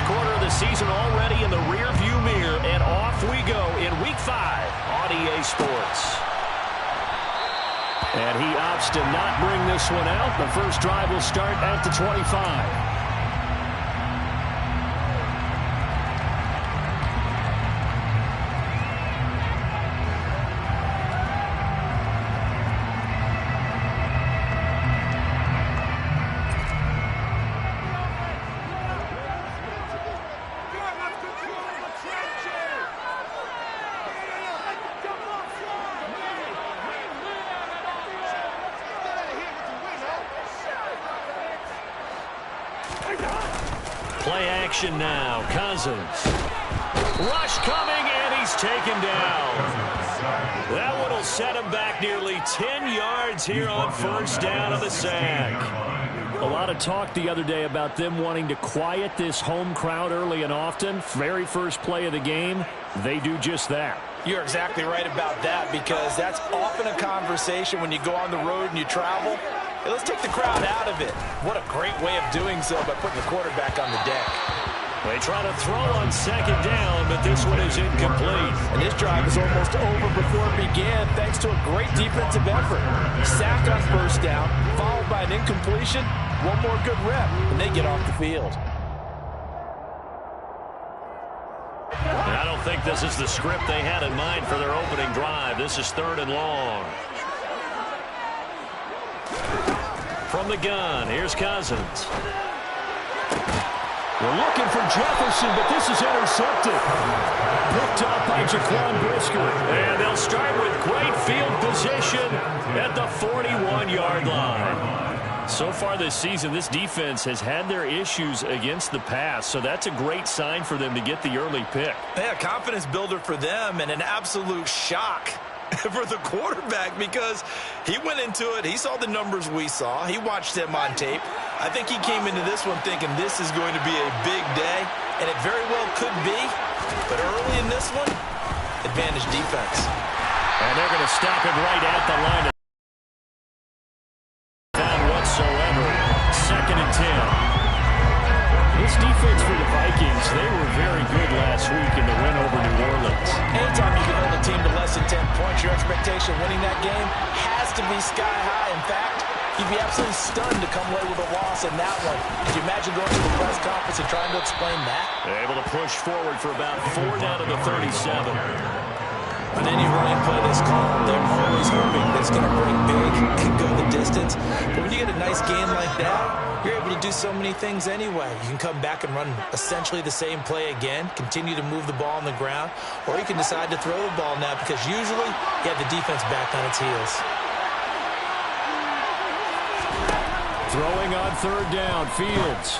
quarter of the season already in the rearview mirror, and off we go in Week 5 on EA Sports. And he opts to not bring this one out. The first drive will start at the 25. Play action now. Cousins. Rush coming, and he's taken down. That one will set him back nearly 10 yards here on first down of the sack. A lot of talk the other day about them wanting to quiet this home crowd early and often. Very first play of the game, they do just that. You're exactly right about that, because that's often a conversation when you go on the road and you travel. Hey, let's take the crowd out of it. What a great way of doing so by putting the quarterback on the deck. They try to throw on second down, but this one is incomplete. And this drive is almost over before it began, thanks to a great defensive effort. Sack on first down, followed by an incompletion. One more good rep, and they get off the field. And I don't think this is the script they had in mind for their opening drive. This is 3rd and long. From the gun, here's Cousins. We're looking for Jefferson, but this is intercepted. Picked up by Jaquan Brisker. And they'll start with great field position at the 41-yard line. So far this season, this defense has had their issues against the pass, so that's a great sign for them to get the early pick. Yeah, confidence builder for them, and an absolute shock for the quarterback, because he went into it, he saw the numbers we saw, he watched them on tape. I think he came into this one thinking this is going to be a big day, and it very well could be, but early in this one, advantage defense. And they're going to stop it right at the line of whatsoever. 2nd and 10. This defense for the Vikings, they were very good last week in the win over New Orleans. Anytime you can hold a team to less than 10 points, your expectation of winning that game has to be sky high. In fact, you'd be absolutely stunned to come away with a loss in that one. Could you imagine going to the press conference and trying to explain that? They're able to push forward for about 4 down to the 37. On any running play that's called, they're always hoping that it's going to break big, can go the distance. But when you get a nice game like that, you're able to do so many things anyway. You can come back and run essentially the same play again, continue to move the ball on the ground, or you can decide to throw the ball now, because usually you have the defense back on its heels. Throwing on 3rd down, Fields.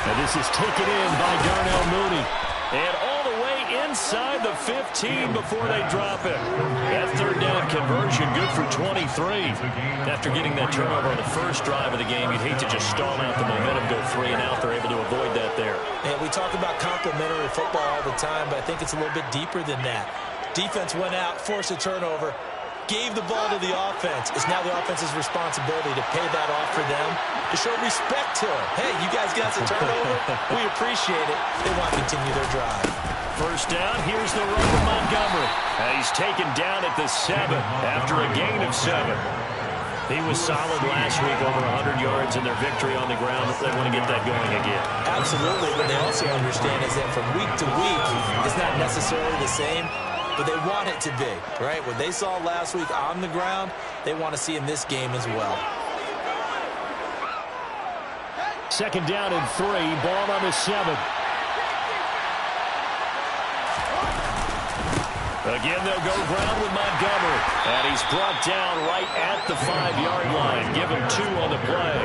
And this is taken in by Darnell Mooney. And all the way inside the 15 before they drop it. That 3rd down conversion good for 23. After getting that turnover on the first drive of the game, you'd hate to just stall out the momentum, go 3 and out. They're able to avoid that there. And we talk about complementary football all the time, but I think it's a little bit deeper than that. Defense went out, forced a turnover, gave the ball to the offense. It's now the offense's responsibility to pay that off for them, to show respect to them. Hey, you guys got some turnover? We appreciate it. They want to continue their drive. First down, here's the run from Montgomery. He's taken down at the 7 after a gain of 7. He was solid last week, over 100 yards in their victory on the ground. They want to get that going again. Absolutely, but they also understand is that from week to week, it's not necessarily the same, but they want it to be, right? What they saw last week on the ground, they want to see in this game as well. 2nd down and 3, ball on the 7. Again, they'll go ground with Montgomery. And he's brought down right at the 5-yard line. Give him 2 on the play.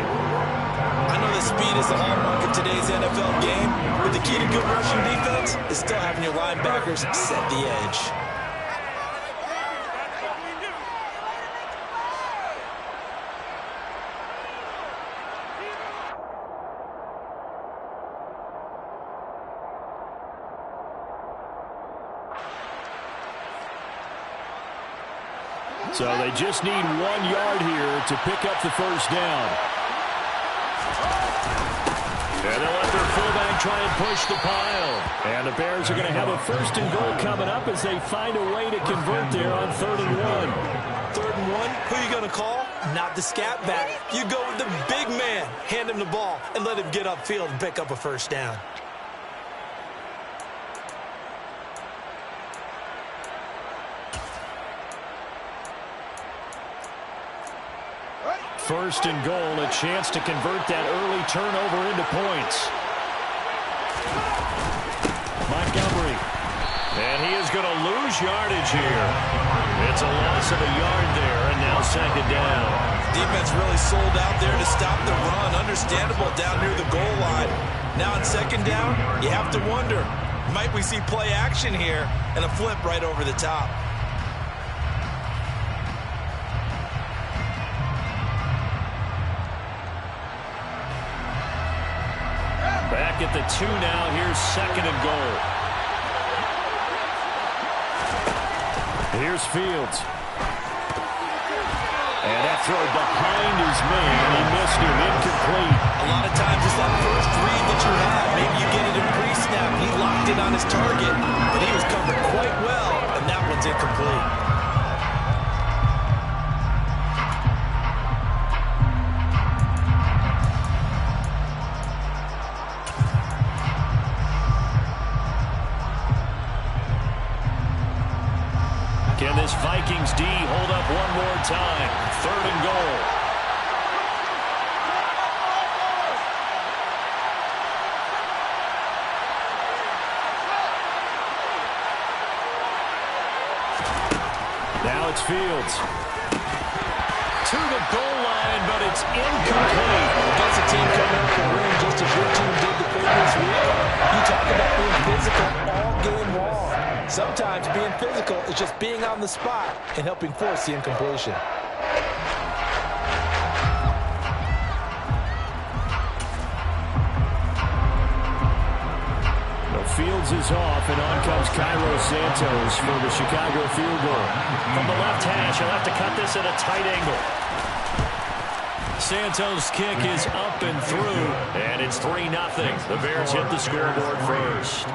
I know that speed is the hallmark of today's NFL game, but the key to good rushing defense is still having your linebackers set the edge. So they just need 1 yard here to pick up the first down. And they'll let their fullback try and push the pile. And the Bears are going to have a 1st and goal coming up as they find a way to convert there on 3rd and 1. 3rd and 1, who are you going to call? Not the scat back. You go with the big man. Hand him the ball and let him get upfield and pick up a 1st down. First and goal, a chance to convert that early turnover into points. Montgomery. And he is going to lose yardage here. It's a loss of a yard there, and now 2nd down. Defense really sold out there to stop the run. Understandable down near the goal line. Now on 2nd down, you have to wonder, might we see play action here and a flip right over the top? Back at the 2 now. Here's 2nd and goal. Here's Fields. And that throw behind his man. He missed him. Incomplete. A lot of times it's that first read that you have. Maybe you get it in pre-snap. He locked it on his target, but he was covered quite well, and that one's incomplete. Can this Vikings D hold up one more time? 3rd and goal. Now it's Fields. To the goal line, but it's incomplete. Against a team coming up the rim just as your team did the previous week. You talk about being physical all game long. Sometimes being physical is just being on the spot and helping force the incompletion. Fields is off, and on comes Cairo Santos for the Chicago field goal. From the left hash, he'll have to cut this at a tight angle. Santos' kick is up and through, and it's 3-0. The Bears hit the scoreboard first.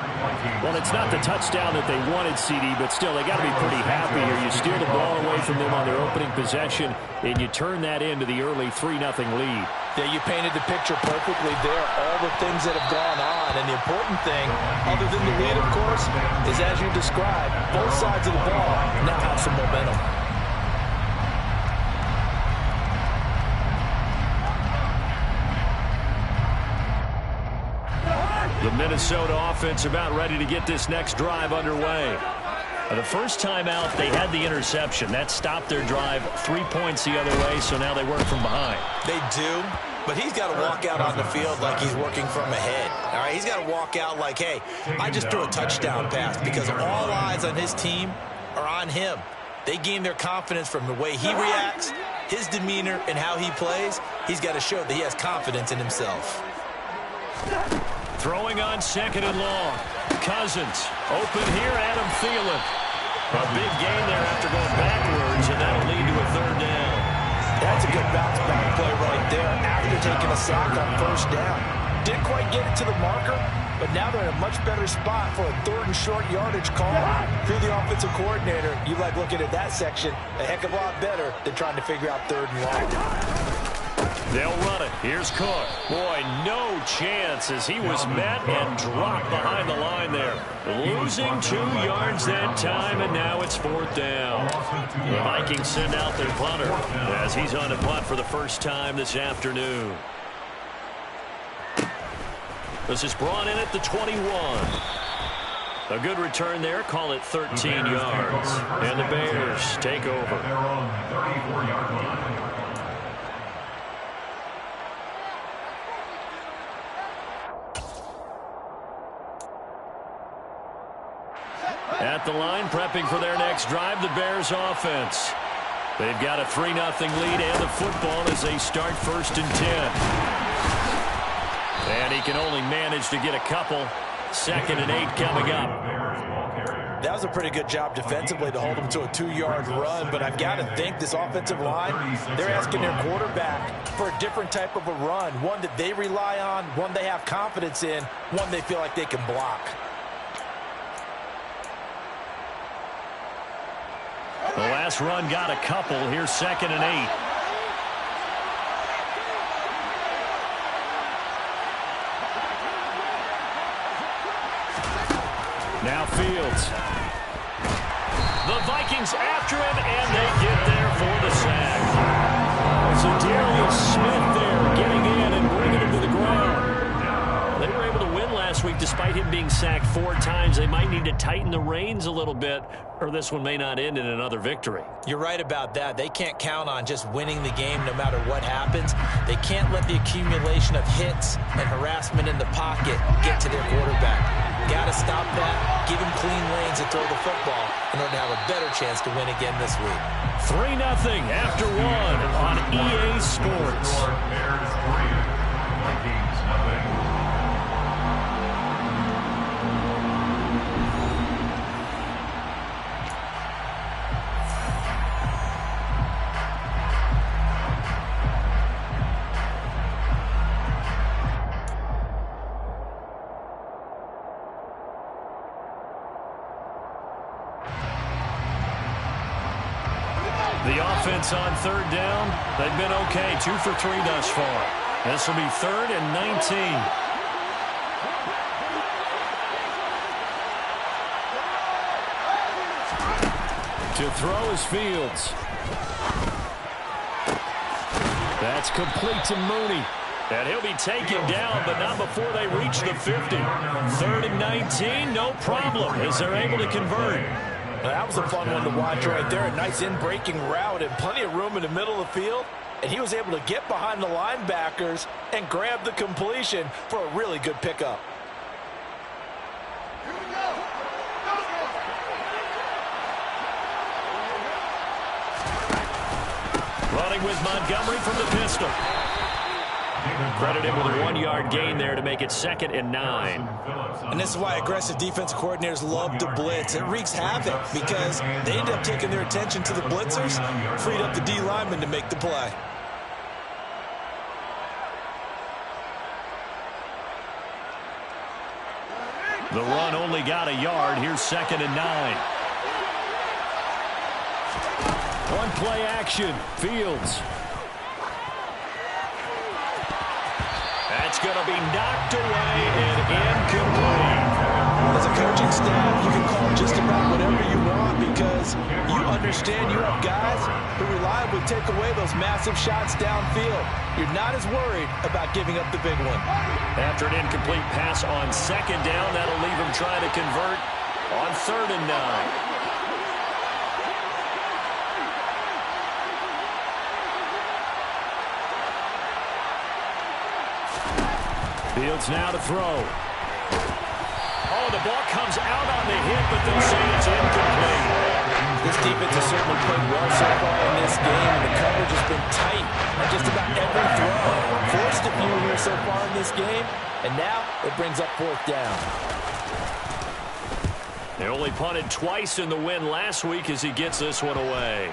Well, it's not the touchdown that they wanted, CD, but still, they got to be pretty happy here. You steal the ball away from them on their opening possession, and you turn that into the early 3-0 lead. Yeah, you painted the picture perfectly there, all the things that have gone on. And the important thing, other than the lead, of course, is as you described, both sides of the ball now have some momentum. The Minnesota offense about ready to get this next drive underway. The first time out, they had the interception. That stopped their drive 3 points the other way, so now they work from behind. They do, but he's got to walk out on the field like he's working from ahead. All right, he's got to walk out like, hey, I just threw a touchdown pass, because all eyes on his team are on him. They gain their confidence from the way he reacts, his demeanor, and how he plays. He's got to show that he has confidence in himself. Throwing on 2nd and long. Cousins open here. Adam Thielen. A big gain there after going backwards, and that'll lead to a 3rd down. That's a good bounce back play right there after taking a sack on 1st down. Didn't quite get it to the marker, but now they're in a much better spot for a 3rd and short yardage call. If you're the offensive coordinator, you like looking at that section a heck of a lot better than trying to figure out 3rd and long. They'll run it. Here's Cook. Boy, no chance as he was met and dropped behind the line there. Losing 2 yards that time, and now it's 4th down. The Vikings send out their punter as he's on to punt for the first time this afternoon. This is brought in at the 21. A good return there. Call it 13 yards. And the Bears take over. At the line, prepping for their next drive, the Bears offense. They've got a 3-0 lead and the football as they start 1st and 10. And he can only manage to get a couple. 2nd and 8 coming up. That was a pretty good job defensively to hold them to a 2-yard run, but I've got to think this offensive line, they're asking their quarterback for a different type of a run, one that they rely on, one they have confidence in, one they feel like they can block. The last run got a couple. Here's 2nd and 8. Now Fields. The Vikings after him, and they get there for the sack. So Darius Smith there getting in and bringing him to the ground. They were able to win last week despite him being sacked 4 times. They might need to tighten the reins a little bit, or this one may not end in another victory. You're right about that. They can't count on just winning the game no matter what happens. They can't let the accumulation of hits and harassment in the pocket get to their quarterback. Got to stop that, give him clean lanes and throw the football in order to have a better chance to win again this week. 3-0 after 1 on EA Sports. The offense on 3rd down, they've been okay. 2 for 3 thus far. This will be 3rd and 19. To throw is Fields. That's complete to Mooney. And he'll be taken down, but not before they reach the 50. 3rd and 19, no problem, as they're able to convert. That was a fun one to watch right there. A nice in-breaking route and plenty of room in the middle of the field. And he was able to get behind the linebackers and grab the completion for a really good pickup. Running with Montgomery from the pistol. Credit him with a 1-yard gain there to make it 2nd and 9. And this is why aggressive defense coordinators love to blitz. It wreaks havoc because they end up taking their attention to the blitzers, freed up the D lineman to make the play. The run only got a yard. Here's 2nd and 9. One play action. Fields. That's going to be knocked away and incomplete. As a coaching staff, you can call just about whatever you want because you understand you have guys who reliably take away those massive shots downfield. You're not as worried about giving up the big one. After an incomplete pass on 2nd down, that'll leave him trying to convert on 3rd and 9. Fields now to throw. Oh, the ball comes out on the hit, but they'll say it's incomplete. This defense has certainly played well so far in this game, and the coverage has been tight on just about every throw. Forced a few here so far in this game, and now it brings up 4th down. They only punted twice in the win last week as he gets this one away.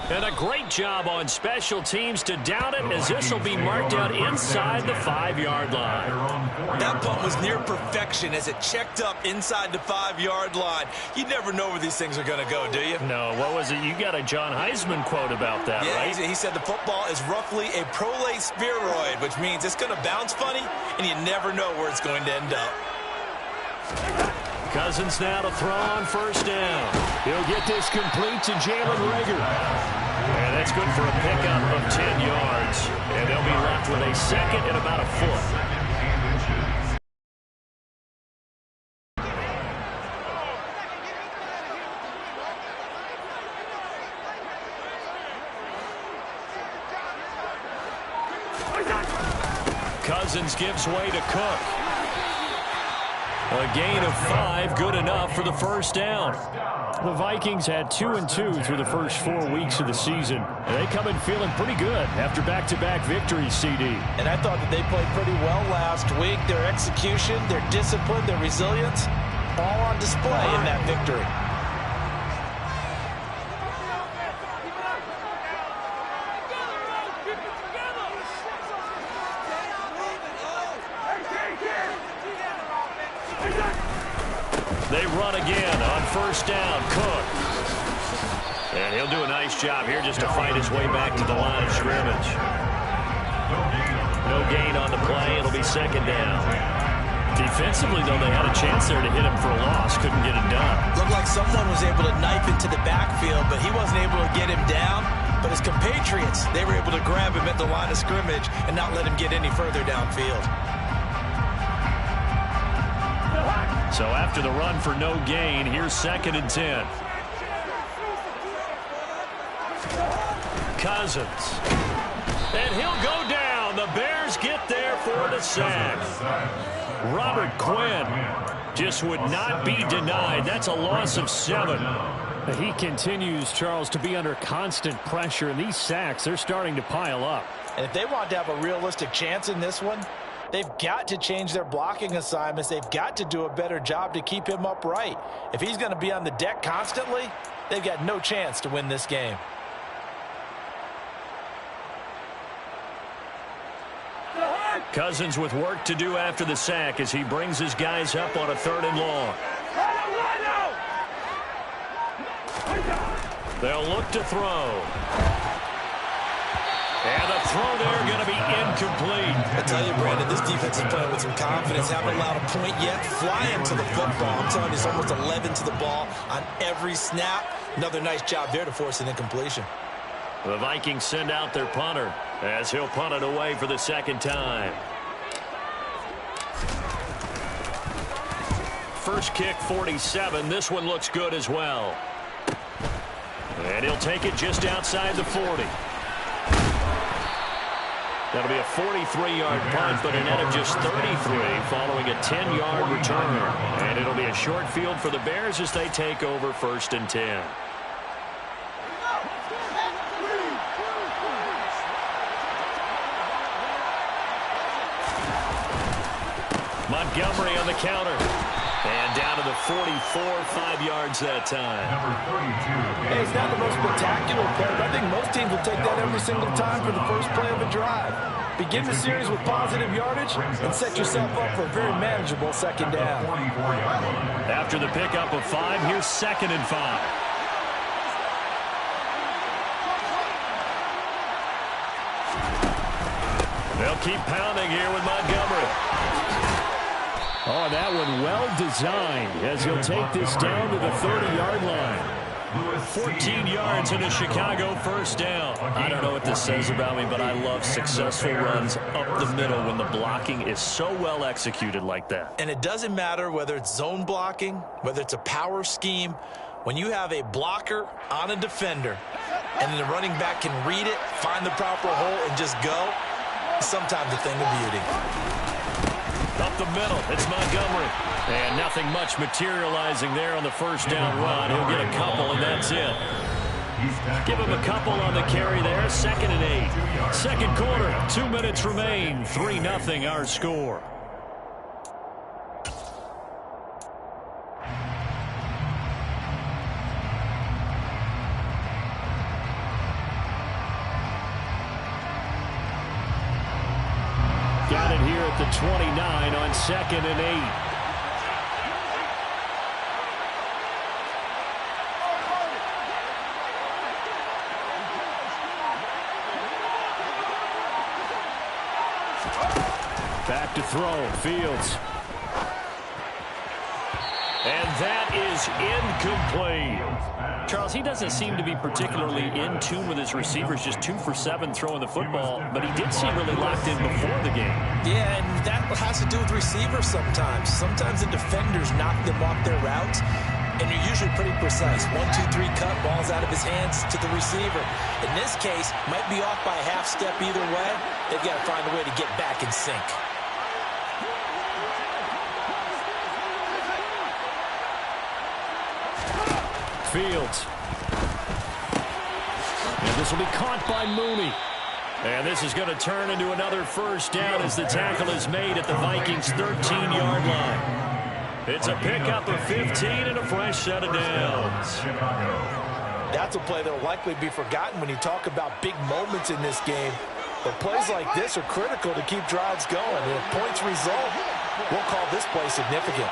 And a great job on special teams to down it, as this will be marked out inside the 5-yard line. That punt was near perfection as it checked up inside the 5-yard line. You never know where these things are going to go, do you? No, what was it? You got a John Heisman quote about that, right? He said the football is roughly a prolate spheroid, which means it's going to bounce funny, and you never know where it's going to end up. Cousins now to throw on 1st down. He'll get this complete to Jalen Reagor. And that's good for a pickup of 10 yards. And they'll be left with a 2nd and about a foot. Cousins gives way to Cook. A gain of 5, good enough for the 1st down. The Vikings had 2-2 through the first 4 weeks of the season. And they come in feeling pretty good after back-to-back victories, CD. And I thought that they played pretty well last week. Their execution, their discipline, their resilience, all on display in that victory. They run again on first down. Cook. And he'll do a nice job here just to fight his way back to the line of scrimmage. No gain on the play. It'll be second down. Defensively, though, they had a chance there to hit him for a loss. Couldn't get it done. Looked like someone was able to knife into the backfield, but he wasn't able to get him down. But his compatriots, they were able to grab him at the line of scrimmage and not let him get any further downfield. So after the run for no gain, here's second and 10. Cousins. And he'll go down. The Bears get there for the sack. Robert Quinn just would not be denied. That's a loss of 7. He continues, Charles, to be under constant pressure, and these sacks, they're starting to pile up. And if they want to have a realistic chance in this one, they've got to change their blocking assignments. They've got to do a better job to keep him upright. If he's going to be on the deck constantly, they've got no chance to win this game. Cousins with work to do after the sack as he brings his guys up on a 3rd and long. They'll look to throw. And the throw there going to be incomplete. I tell you, Brandon, this defense is playing with some confidence. Haven't allowed a point yet. Flying to the football. I'm telling you, it's almost 11 to the ball on every snap. Another nice job there to force an incompletion. The Vikings send out their punter as he'll punt it away for the second time. First kick, 47. This one looks good as well. And he'll take it just outside the 40. That'll be a 43-yard punt, but a net of just 33 following a 10-yard return. And it'll be a short field for the Bears as they take over 1st and 10. Montgomery on the counter. And down to the 44, 5 yards that time. Hey, it's not the most spectacular play, but I think most teams will take that every single time for the first play of a drive. Begin the series with positive yardage and set yourself up for a very manageable second down. After the pickup of 5, here's 2nd and 5. They'll keep pounding here with Montgomery. Oh, that one well designed as he'll take this down to the 30-yard line. 14 yards in a Chicago first down. I don't know what this says about me, but I love successful runs up the middle when the blocking is so well executed like that. And it doesn't matter whether it's zone blocking, whether it's a power scheme. When you have a blocker on a defender and then the running back can read it, find the proper hole, and just go, it's sometimes a thing of beauty. Up the middle, it's Montgomery. And nothing much materializing there on the first down run. He'll get a couple, and that's it. Give him a couple on the carry there. 2nd and 8. Second quarter, 2 minutes remain. 3-0 our score. Got it here at the 29 on 2nd and 8. Back to throw, Fields. And that is incomplete. Charles, he doesn't seem to be particularly in tune with his receivers, just 2 for 7 throwing the football, but he did seem really locked in before the game. Yeah, and that has to do with receivers sometimes. Sometimes the defenders knock them off their routes, and you're usually pretty precise. 1, 2, 3 cut, ball's out of his hands to the receiver. In this case, might be off by a half step either way. They've got to find a way to get back in sync. Fields. And this will be caught by Mooney. And this is going to turn into another first down as the tackle is made at the Vikings' 13-yard line. It's a pickup of 15 and a fresh set of downs. That's a play that will likely be forgotten when you talk about big moments in this game. But plays like this are critical to keep drives going. And if points result, we'll call this play significant.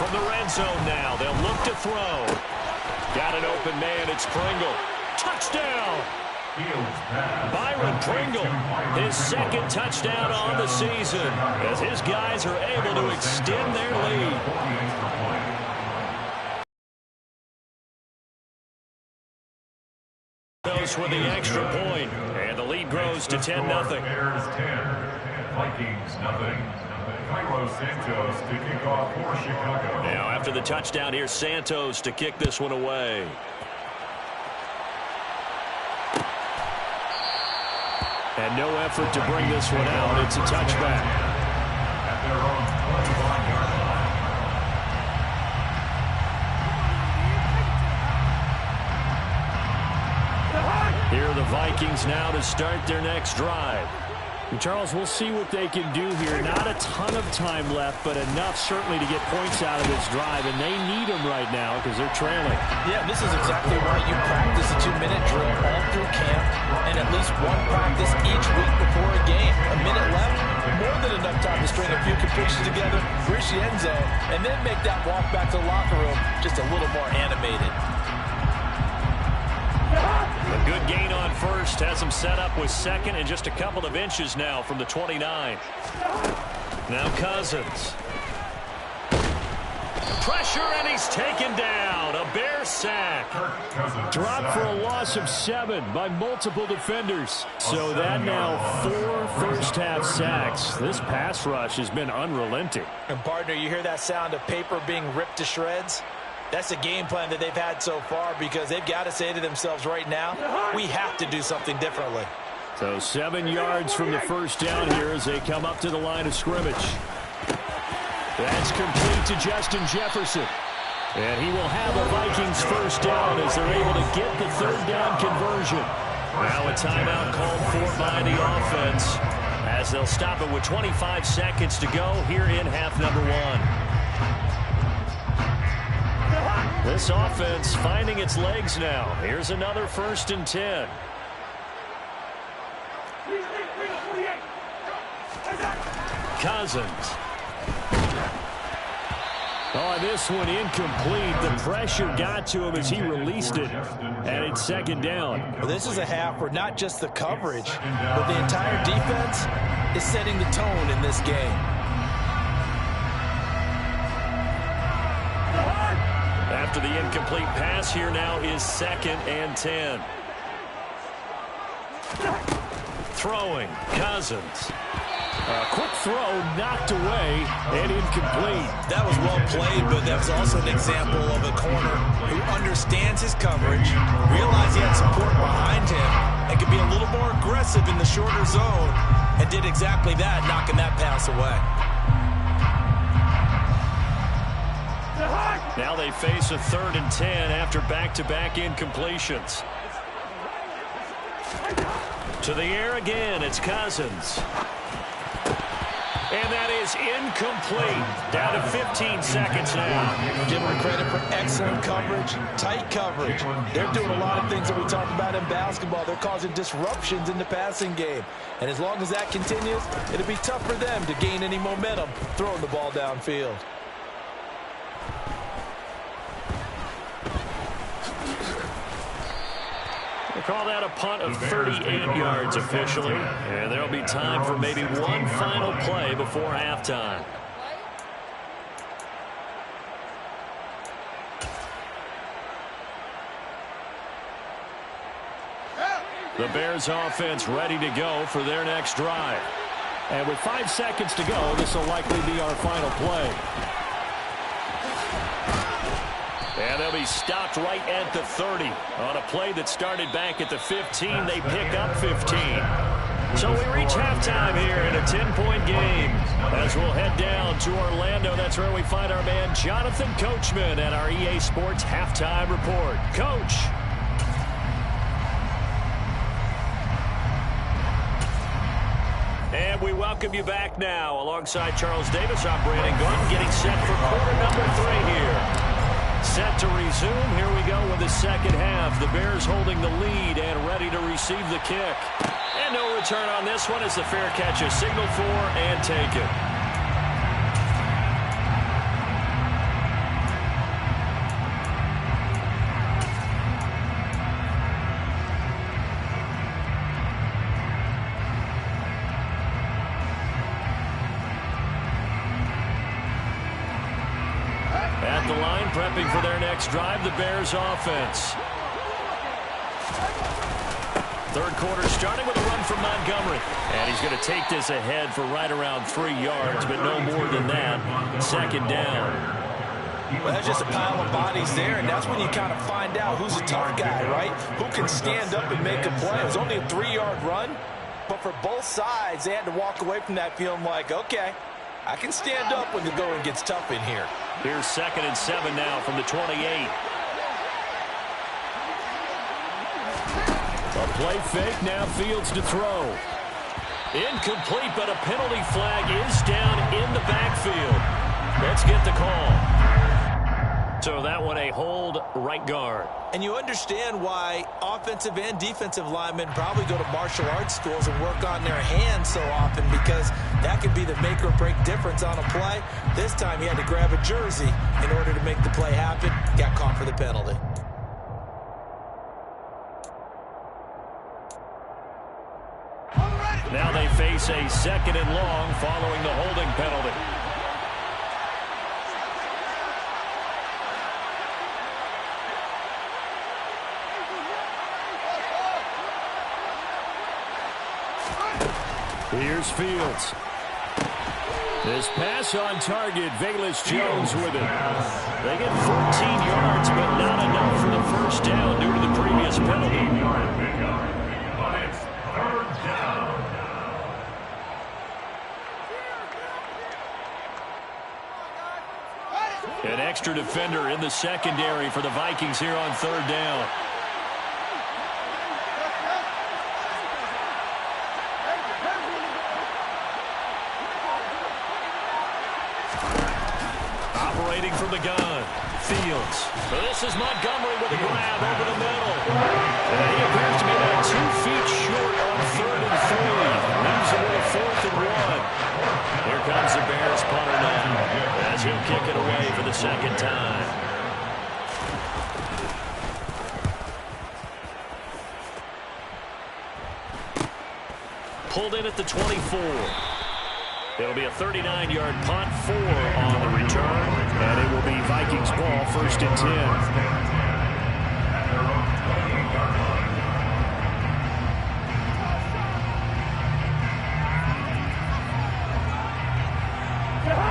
From the red zone now, they'll look to throw. Got an open man, it's Pringle. Touchdown! Byron Pringle, his second touchdown on the season, as his guys are able to extend their lead. Goes for the extra point, and the lead grows to 10-0. Bears 10, Vikings nothing. Carlos Santos to kick off for Chicago. Now after the touchdown, here's Santos to kick this one away. And no effort to bring this one out. It's a touchback. At their own 25-yard line. Here are the Vikings now to start their next drive. And Charles, we'll see what they can do here. Not a ton of time left, but enough certainly to get points out of this drive, and they need them right now because they're trailing. Yeah, this is exactly why you practice a 2-minute drill all through camp and at least one practice each week before a game. A minute left, more than enough time to string a few completions together, reach the end zone, and then make that walk back to the locker room just a little more animated. A good gain on first has him set up with second and just a couple of inches now from the 29. Now Cousins. Pressure, and he's taken down. A Bear sack. Dropped for a loss of 7 by multiple defenders. So that now 4 first-half sacks. This pass rush has been unrelenting. And, partner, you hear that sound of paper being ripped to shreds? That's the game plan that they've had so far because they've got to say to themselves right now, we have to do something differently. So 7 yards from the first down here as they come up to the line of scrimmage. That's complete to Justin Jefferson. And he will have a Vikings first down as they're able to get the third down conversion. Now a timeout called for by the offense as they'll stop it with 25 seconds to go here in half number 1. This offense finding its legs now. Here's another 1st and 10. Cousins. Oh, this one incomplete. The pressure got to him as he released it. And it's second down. Well, this is a half where not just the coverage, but the entire defense is setting the tone in this game. After the incomplete pass, here now is 2nd and 10. Throwing, Cousins. A quick throw knocked away and incomplete. That was well played, but that was also an example of a corner who understands his coverage, realized he had support behind him, and could be a little more aggressive in the shorter zone, and did exactly that, knocking that pass away. Now they face a 3rd and 10 after back-to-back incompletions. To the air again, it's Cousins. And that is incomplete. Down to 15 seconds now. Give them credit for excellent coverage, tight coverage. They're doing a lot of things that we talk about in basketball. They're causing disruptions in the passing game. And as long as that continues, it'll be tough for them to gain any momentum throwing the ball downfield. We'll call that a punt of 38 yards officially. And there'll be time for maybe one final play before halftime. The Bears offense ready to go for their next drive. And with 5 seconds to go, this will likely be our final play. And they'll be stopped right at the 30. On a play that started back at the 15, they pick up 15. So we reach halftime here in a 10-point game. As we'll head down to Orlando, that's where we find our man Jonathan Coachman at our EA Sports Halftime Report. Coach. And we welcome welcome you back now. Alongside Charles Davis, I'm Brandon Gaudin, getting set for quarter number 3 here. Set to resume. Here we go with the second half. The Bears holding the lead and ready to receive the kick. And no return on this one as the fair catch is signaled for and taken. At the line, prepping for their next drive, the Bears offense. Third quarter starting with a run from Montgomery. And he's going to take this ahead for right around 3 yards, but no more than that. Second down. Well, that's just a pile of bodies there, and that's when you kind of find out who's a tough guy, right? Who can stand up and make a play. It was only a 3-yard run, but for both sides, they had to walk away from that feeling like, okay, I can stand up when the going gets tough in here. Here's 2nd and 7 now from the 28. A play fake, now Fields to throw. Incomplete, but a penalty flag is down in the backfield. Let's get the call. So that one a hold, right guard. And you understand why offensive and defensive linemen probably go to martial arts schools and work on their hands so often, because that can be the make or break difference on a play. This time he had to grab a jersey in order to make the play happen. Got caught for the penalty. Now they face a 2nd and long following the holding penalty. Here's Fields. This pass on target, Velus Jones with it. They get 14 yards, but not enough for the first down due to the previous penalty. But it's 3rd down. An extra defender in the secondary for the Vikings here on 3rd down. Operating from the gun, Fields. This is Montgomery with a grab over the middle. And he appears to be about 2 feet short on 3rd and 3. Leaves it with a 4th and 1. Here comes the Bears punter now, as he'll kick it away for the second time. Pulled in at the 24. It'll be a 39-yard punt, 4 on the return, and it will be Vikings ball, 1st and 10.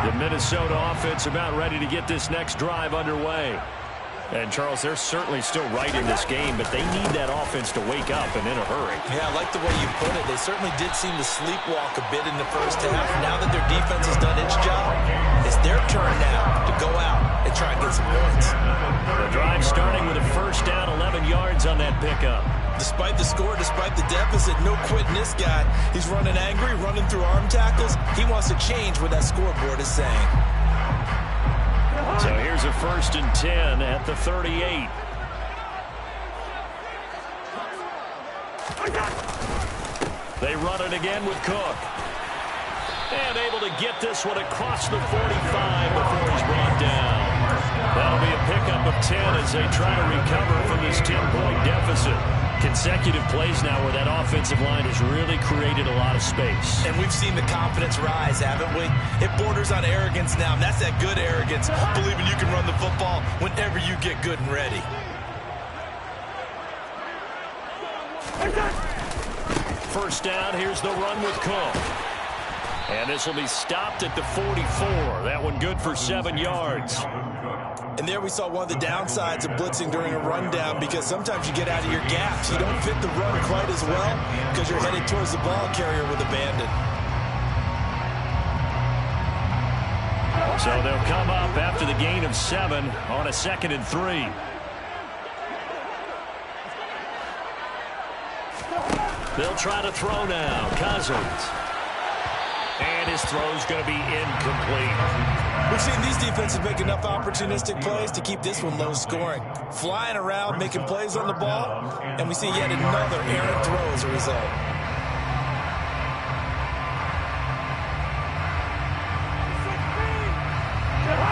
The Minnesota offense about ready to get this next drive underway. And, Charles, they're certainly still right in this game, but they need that offense to wake up and in a hurry. Yeah, I like the way you put it. They certainly did seem to sleepwalk a bit in the first half. Now that their defense has done its job, it's their turn now to go out and try and get some points. The drive starting with a first down, 11 yards on that pickup. Despite the score, despite the deficit, no quitting this guy. He's running angry, running through arm tackles. He wants to change what that scoreboard is saying. So here's a 1st and 10 at the 38. They run it again with Cook. And able to get this one across the 45 before he's brought down. That'll be a pickup of 10 as they try to recover from this 10-point deficit. Consecutive plays now where that offensive line has really created a lot of space. And we've seen the confidence rise, haven't we? It borders on arrogance now, and that's that good arrogance, believing you can run the football whenever you get good and ready. First down, here's the run with Cook. And this will be stopped at the 44. That one good for 7 yards. And there we saw one of the downsides of blitzing during a rundown, because sometimes you get out of your gaps. You don't fit the run quite as well because you're headed towards the ball carrier with abandon. So they'll come up after the gain of 7 on a 2nd and 3. They'll try to throw now. Cousins. And his throw's going to be incomplete. We've seen these defenses make enough opportunistic plays to keep this one low scoring. Flying around, making plays on the ball, and we see yet another errant throw as a result.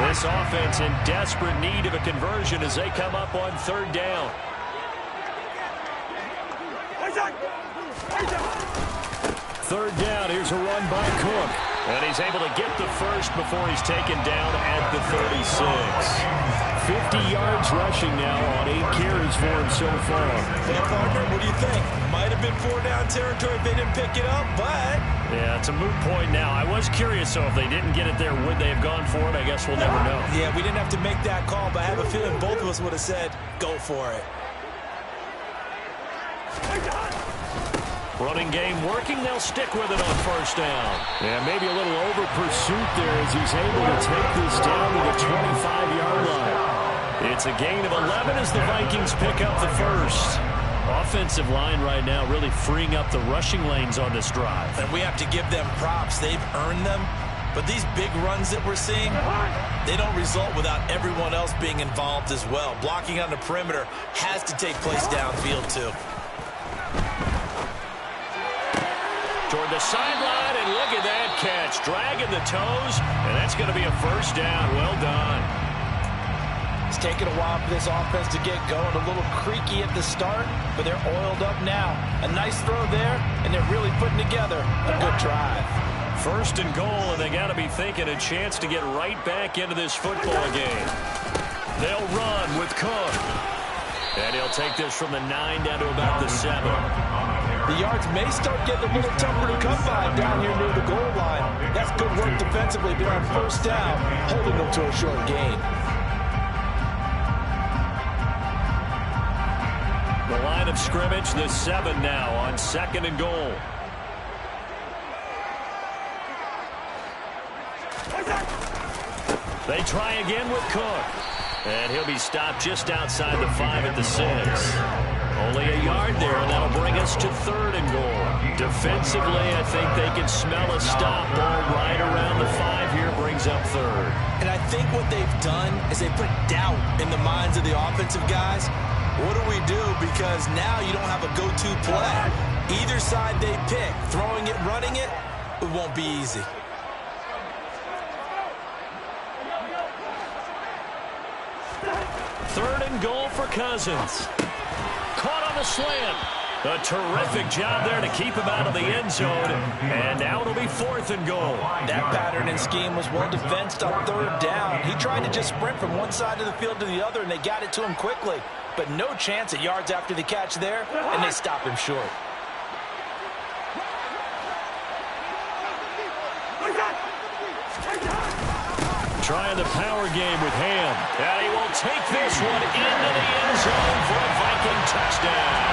This offense in desperate need of a conversion as they come up on third down. Third down, here's a run by Cook. And he's able to get the first before he's taken down at the 36. 50 yards rushing now on 8 carries for him so far. Well, partner, what do you think? Might have been 4-down territory if they didn't pick it up, but... Yeah, it's a moot point now. I was curious, so if they didn't get it there, would they have gone for it? I guess we'll never know. Yeah, we didn't have to make that call, but I have a feeling both of us would have said, go for it. Running game working. They'll stick with it on first down. Yeah, maybe a little over pursuit there as he's able to take this down to the 25-yard line. It's a gain of 11 as the Vikings pick up the first. Offensive line right now really freeing up the rushing lanes on this drive. And we have to give them props. They've earned them. But these big runs that we're seeing, they don't result without everyone else being involved as well. Blocking on the perimeter has to take place downfield too. Toward the sideline, and look at that catch. Dragging the toes, and that's going to be a first down. Well done. It's taken a while for this offense to get going. A little creaky at the start, but they're oiled up now. A nice throw there, and they're really putting together a good drive. First and goal, and they got to be thinking a chance to get right back into this football game. They'll run with Cook. And he'll take this from the 9 down to about the 7. The yards may start getting a little tougher to come by down here near the goal line. That's good work defensively, but on first down, holding them to a short gain. The line of scrimmage, the 7 now on second and goal. They try again with Cook. And he'll be stopped just outside the 5 at the 6. Only a yard there, and that'll bring us to third and goal. Defensively, I think they can smell a stop ball right around the 5 here, brings up third. And I think what they've done is they put doubt in the minds of the offensive guys. What do we do? Because now you don't have a go-to play. Either side they pick, throwing it, running it, it won't be easy. Third and goal for Cousins. Caught on the slant. A terrific job there to keep him out of the end zone. And now it'll be fourth and goal. That pattern and scheme was well defensed on third down. He tried to just sprint from one side of the field to the other, and they got it to him quickly. But no chance at yards after the catch there, and they stop him short. Trying the power game with Ham. And he will take this one into the end zone for a Viking touchdown.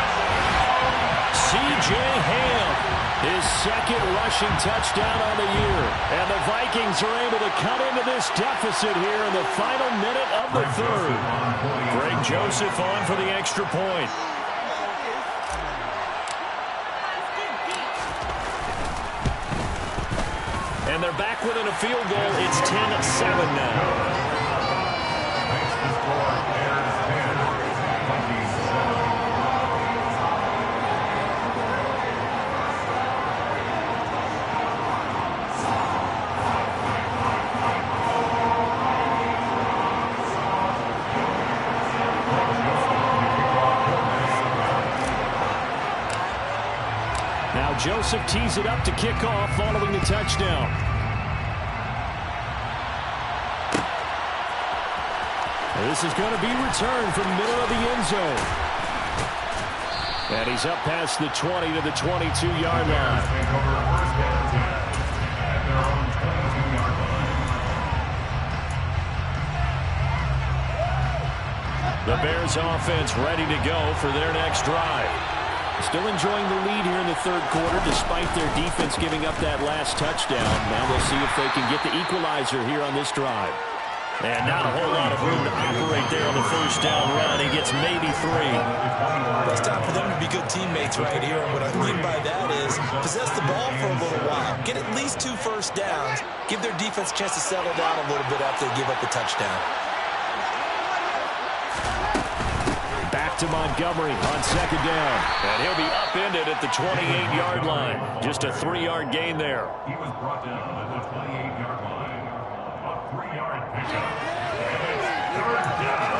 C.J. Ham, his second rushing touchdown on the year. And the Vikings are able to cut into this deficit here in the final minute of the third. Greg Joseph on for the extra point. And they're back within a field goal. It's 10-7 now. Now Joseph tees it up to kick off following the touchdown. This is going to be returned from the middle of the end zone. And he's up past the 20 to the 22-yard line. The Bears offense ready to go for their next drive. Still enjoying the lead here in the third quarter despite their defense giving up that last touchdown. Now we'll see if they can get the equalizer here on this drive. And not a whole lot of room to operate there on the first down run. He gets maybe 3. It's time for them to be good teammates right here. And what I mean by that is possess the ball for a little while. Get at least 2 first downs. Give their defense a chance to settle down a little bit after they give up the touchdown. Back to Montgomery on 2nd down. And he'll be upended at the 28-yard line. Just a 3-yard gain there. He was brought down at the 28-yard line. A 3-yard pickup. And it's 3rd down.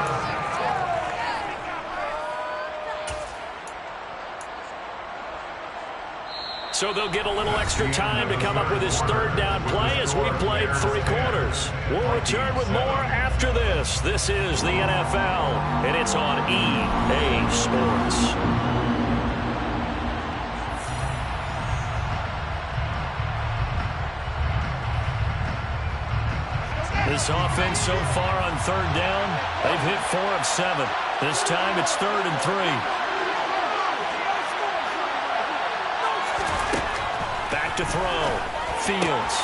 So they'll get a little extra time to come up with his 3rd down play as we played 3 quarters. We'll return with more after this. This is the NFL, and it's on EA Sports. This offense so far on 3rd down, they've hit 4 of 7. This time it's 3rd and 3. To throw. Fields.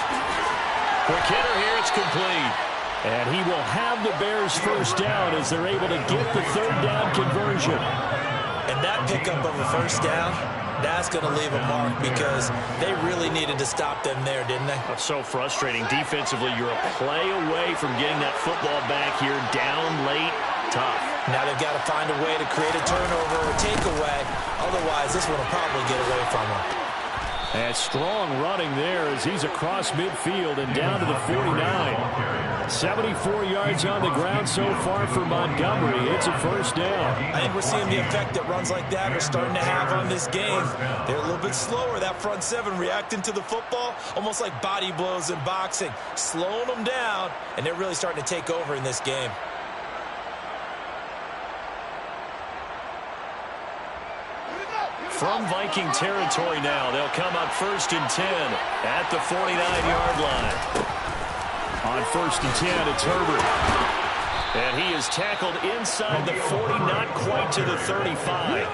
Quick hitter here. It's complete. And he will have the Bears 1st down as they're able to get the 3rd down conversion. And that pickup of a 1st down, that's going to leave a mark because they really needed to stop them there, didn't they? That's so frustrating. Defensively, you're a play away from getting that football back here. Down late. Tough. Now they've got to find a way to create a turnover or takeaway. Otherwise, this one will probably get away from them. And strong running there as he's across midfield and down to the 49. 74 yards on the ground so far for Montgomery. It's a 1st down. I think we're seeing the effect that runs like that are starting to have on this game. They're a little bit slower, that front 7 reacting to the football, almost like body blows in boxing, slowing them down, and they're really starting to take over in this game. From Viking territory now, they'll come up 1st and 10 at the 49-yard line. On 1st and 10, it's Herbert. And he is tackled inside the 40, not quite to the 35.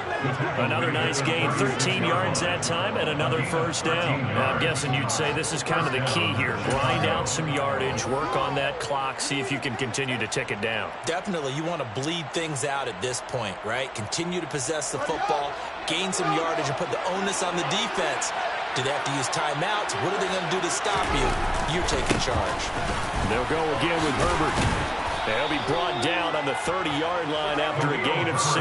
Another nice gain, 13 yards that time, and another 1st down. Now, I'm guessing you'd say this is kind of the key here. Grind out some yardage, work on that clock, see if you can continue to tick it down. Definitely, you want to bleed things out at this point, right? Continue to possess the football, gain some yardage, and put the onus on the defense. Do they have to use timeouts? What are they going to do to stop you? You're taking charge. They'll go again with Herbert. They'll be brought down on the 30-yard line after a gain of 6.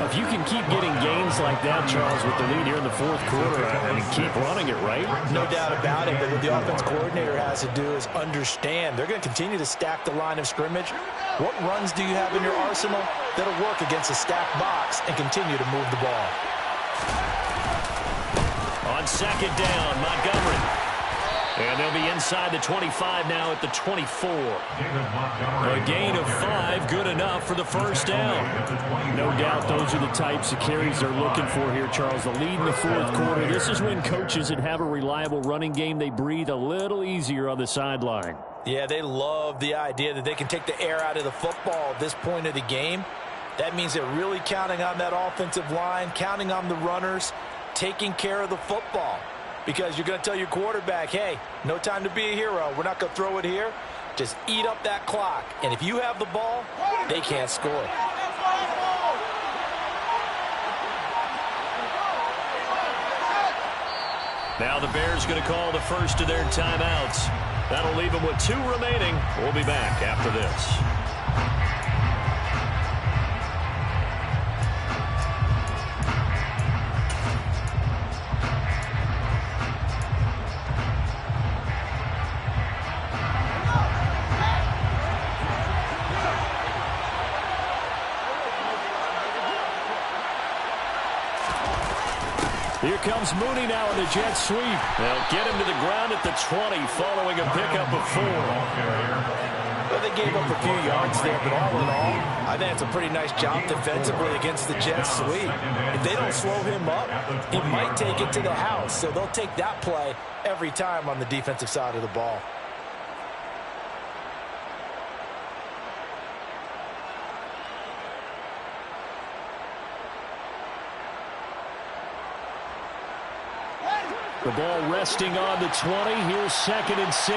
If you can keep getting gains like that, Charles, with the lead here in the 4th quarter, and keep running it, right? No doubt about it, but what the offense coordinator has to do is understand. They're going to continue to stack the line of scrimmage. What runs do you have in your arsenal that'll work against a stacked box and continue to move the ball? On 2nd down, Montgomery. And they'll be inside the 25 now at the 24. A gain of 5, good enough for the 1st down. No doubt those are the types of carries they're looking for here, Charles. The lead in the 4th quarter. This is when coaches that have a reliable running game, they breathe a little easier on the sideline. Yeah, they love the idea that they can take the air out of the football at this point of the game. That means they're really counting on that offensive line, counting on the runners, taking care of the football. Because you're going to tell your quarterback, hey, no time to be a hero. We're not going to throw it here. Just eat up that clock. And if you have the ball, they can't score. Now the Bears going to call the first of their timeouts. That'll leave them with 2 remaining. We'll be back after this. Here comes Mooney now in the jet sweep. They'll get him to the ground at the 20 following a pickup of 4. Well, they gave up a few yards there, but all in all, I think it's a pretty nice job defensively against the jet sweep. If they don't slow him up, he might take it to the house. So they'll take that play every time on the defensive side of the ball. The ball resting on the 20. Here's 2nd and 6.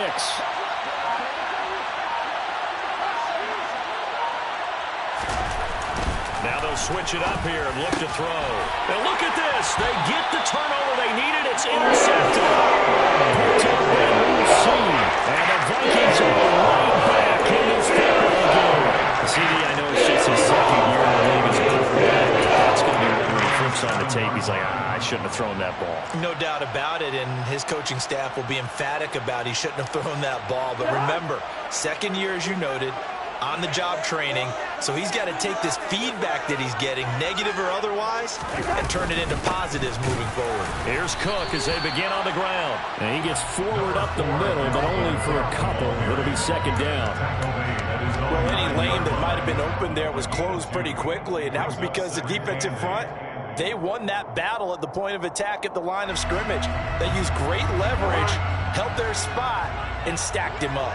Now they'll switch it up here and look to throw. And look at this. They get the turnover they needed. It's intercepted. Picked up and we'll see. And the Vikings are right back in this football game. CD, I know it's just his second year in the league as a quarterback. That's going to be when he flips on the tape. He's like, I shouldn't have thrown that ball. No doubt about it, and his coaching staff will be emphatic about he shouldn't have thrown that ball. But remember, second year, as you noted, on-the-job training, so he's got to take this feedback that he's getting, negative or otherwise, and turn it into positives moving forward. Here's Cook as they begin on the ground. And he gets forward up the middle, but only for a couple. It'll be second down. Well, any lane that might have been open there was closed pretty quickly, and that was because the defensive front, they won that battle at the point of attack at the line of scrimmage. They used great leverage, held their spot, and stacked him up.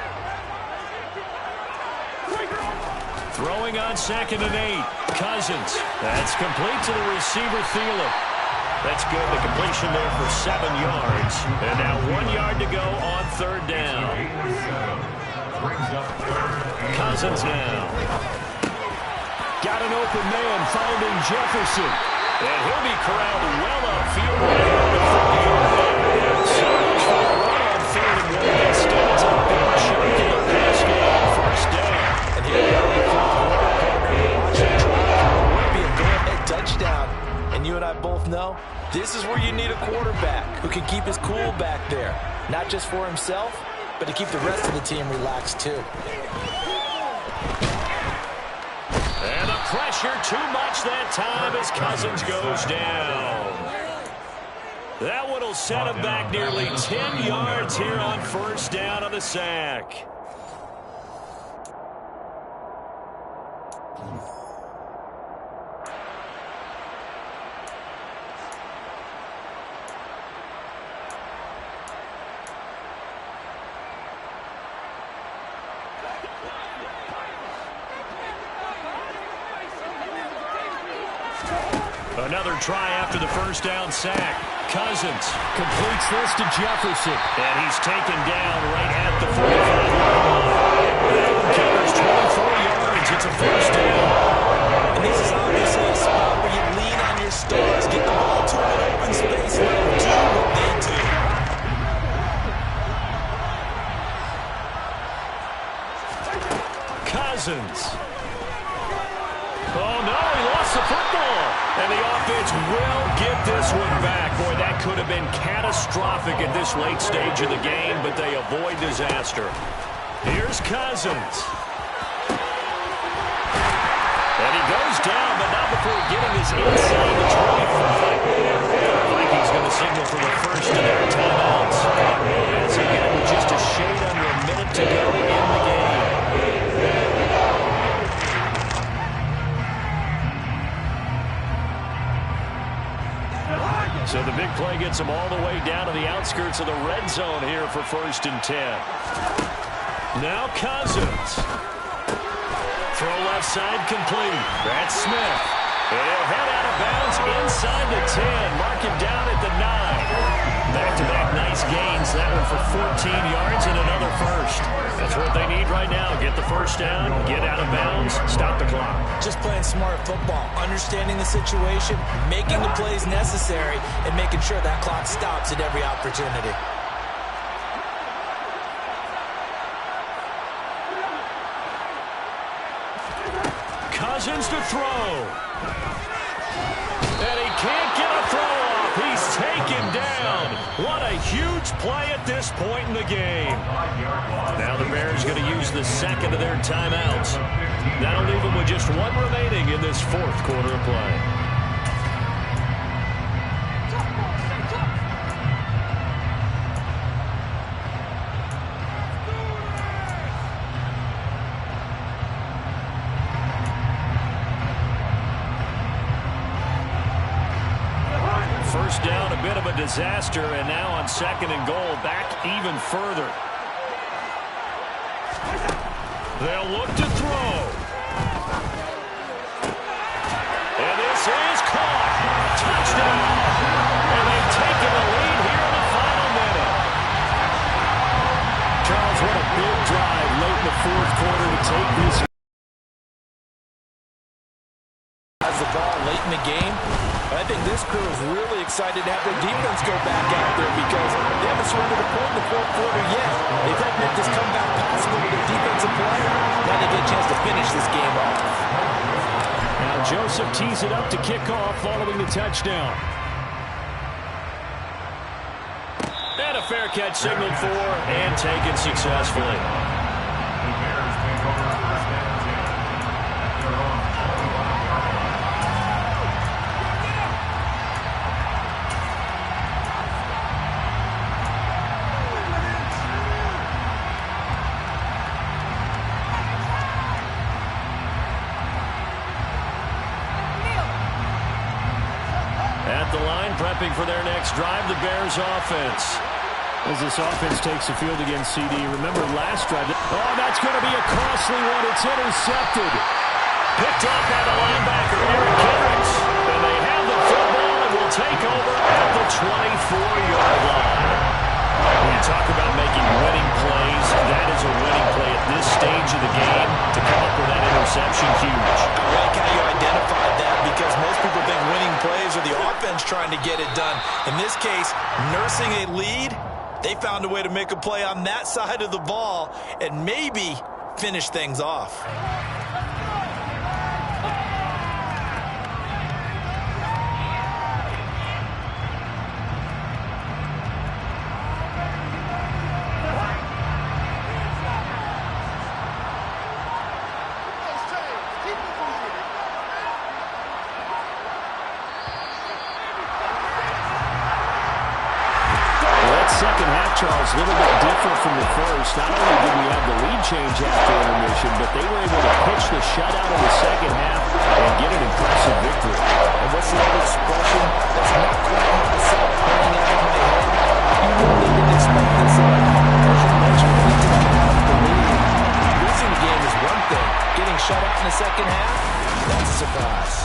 Throwing on 2nd and 8. Cousins. That's complete to the receiver, Thielen. That's good. The completion there for 7 yards. And now 1 yard to go on 3rd down. Cousins now. Got an open man finding Jefferson. And he'll be corralled well upfield. So much for the run on 3rd and 1. Instead, it's a big chunk in the pass game. First down. And here we are. Touchdown. And you and I both know this is where you need a quarterback who can keep his cool back there. Not just for himself, but to keep the rest of the team relaxed too. And the pressure too much that time as Cousins goes down. That one will set him back nearly 10 yards here on 1st down on the sack. Another try after the 1st down sack. Cousins completes this to Jefferson. And he's taken down right at the 45-yard line. That one covers 24 yards. It's a 1st down. And this is obviously a spot where you lean on your stars, get the ball to an open space, and let them do what they do. Cousins. Oh, no, he lost the football. And the offense will get this one back. Boy, that could have been catastrophic at this late stage of the game, but they avoid disaster. Here's Cousins. And he goes down, but not before getting his inside the 25. The Vikings going to signal for the first of their timeouts. As again, with just a shade under a minute to go in the game. So the big play gets them all the way down to the outskirts of the red zone here for 1st and 10. Now Cousins. Throw left side complete. That's Smith. And he'll head out of bounds inside the 10. Mark him down at the 9. Back-to-back nice gains. That one for 14 yards and another first. That's what they need right now. Get the 1st down, get out of bounds, stop the clock. Just playing smart football, understanding the situation, making the plays necessary, and making sure that clock stops at every opportunity. Cousins to throw. And he can't get a throw off. He's taken down. What a huge play at this point in the game. Now the Bears going to use the 2nd of their timeouts. That'll leave them with just 1 remaining in this 4th quarter of play. First down, a bit of a disaster, and now on 2nd and goal, back even further. They'll look to throw. And this is caught. Touchdown. And they've taken the lead here in the final minute. Charles, what a big drive late in the 4th quarter to take this. Has the ball I think this crew is really excited to have their defense go back out there because they haven't surrendered a point in the fourth quarter yet. They've helped make this comeback possible with their defensive play. Now they get a chance to finish this game off. Now Joseph tees it up to kick off following the touchdown. And a fair catch signaled for and taken successfully. The Bears take over first and 10 at their own 21-yard line. At the line, prepping for their next drive, the Bears offense. As this offense takes the field against CD, remember last drive. Oh, that's going to be a costly one. It's intercepted. Picked off by the linebacker, Eric Kendricks. And they have the football and will take over at the 24-yard line. When you talk about making winning plays, that is a winning play at this stage of the game. To come up with that interception, huge. I like how you identified that because most people think winning plays are the offense trying to get it done. In this case, nursing a lead, they found a way to make a play on that side of the ball and maybe finish things off. Second half, Charles, a little bit different from the first. Not only did we have the lead change after intermission, but they were able to pitch the shutout in the second half and get an impressive victory. And what's the old expression? That's not quite how I saw it playing out in my head. You really didn't expect this out. As you mentioned, we didn't have the lead. Losing the game is one thing. Getting shut out in the second half, that's a surprise.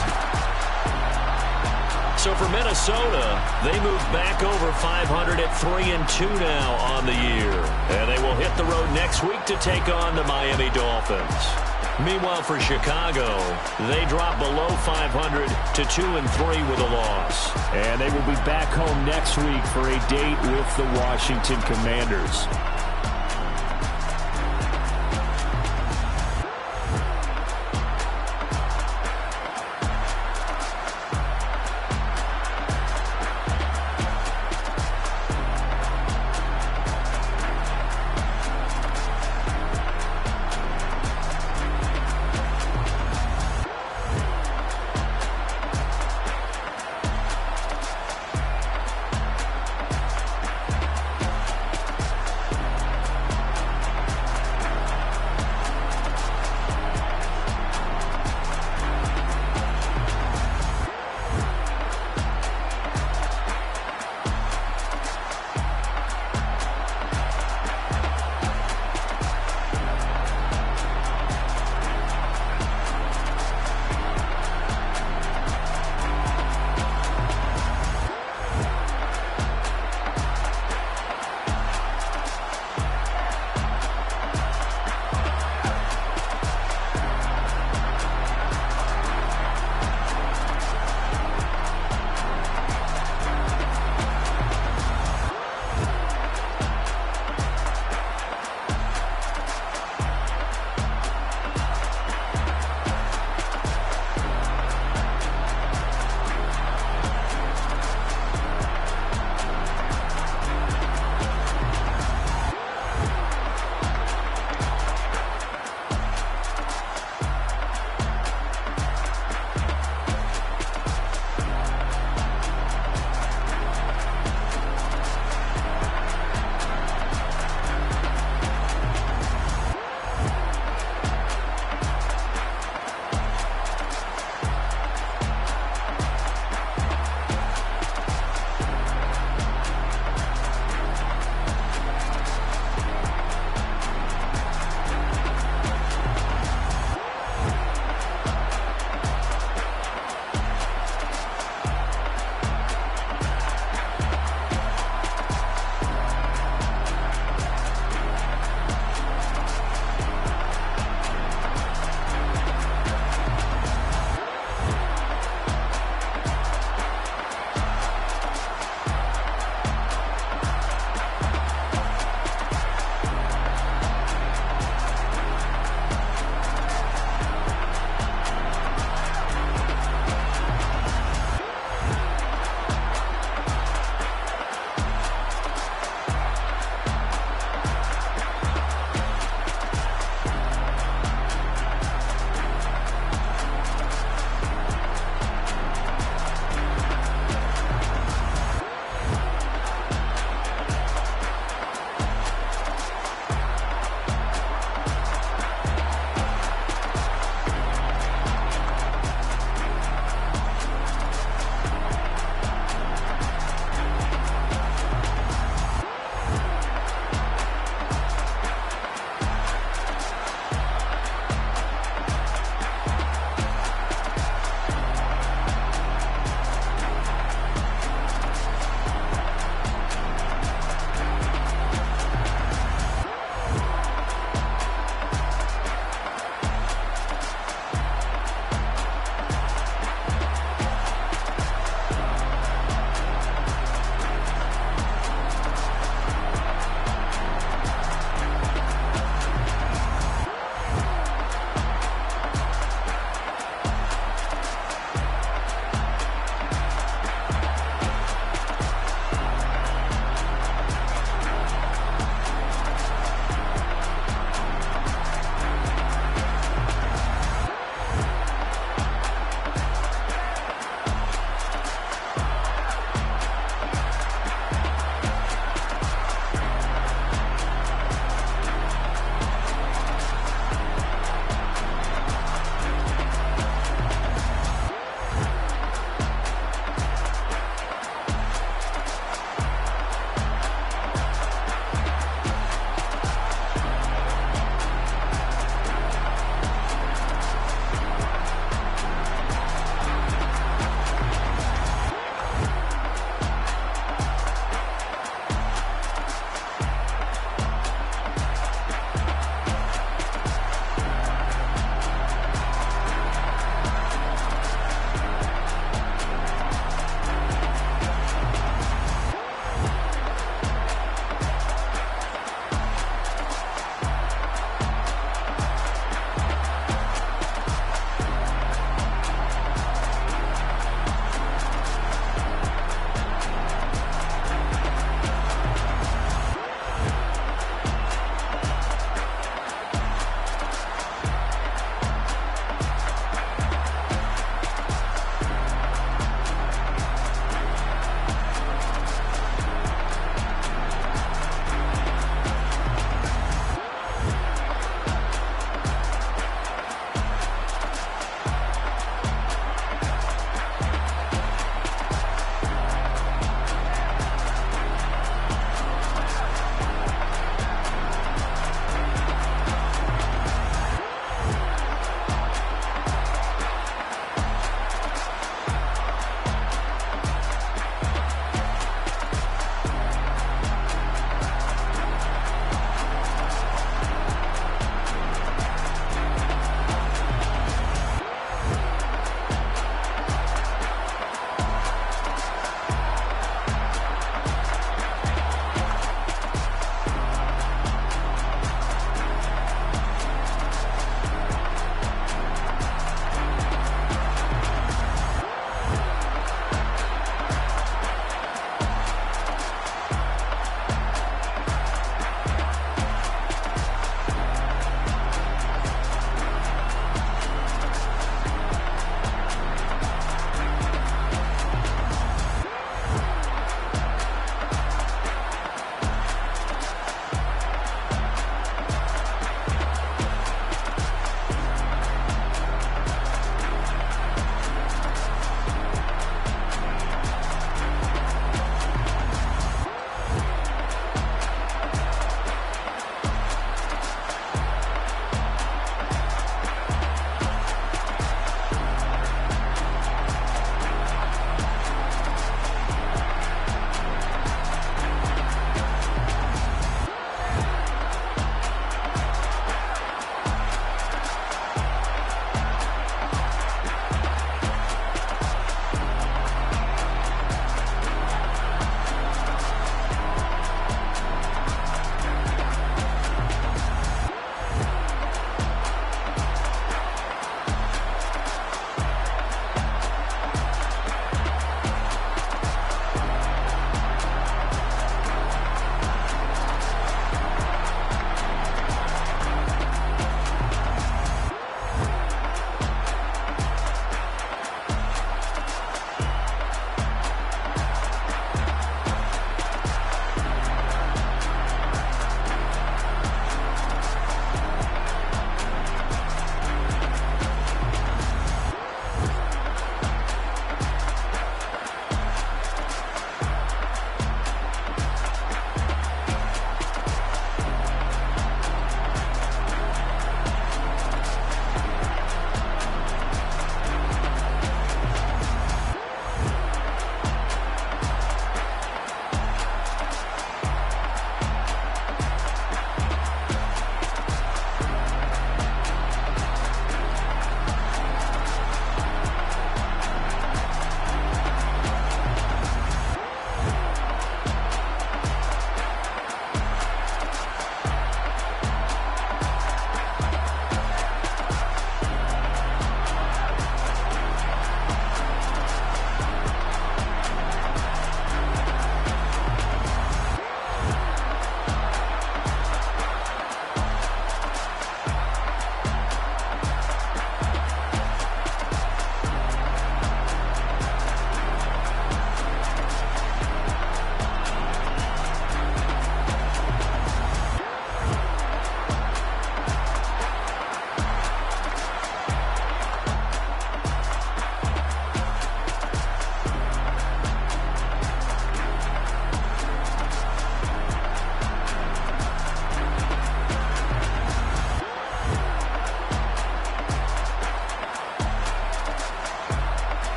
So for Minnesota, they move back over 500 at 3-2 now on the year. And they will hit the road next week to take on the Miami Dolphins. Meanwhile, for Chicago, they drop below 500 to 2-3 with a loss. And they will be back home next week for a date with the Washington Commanders.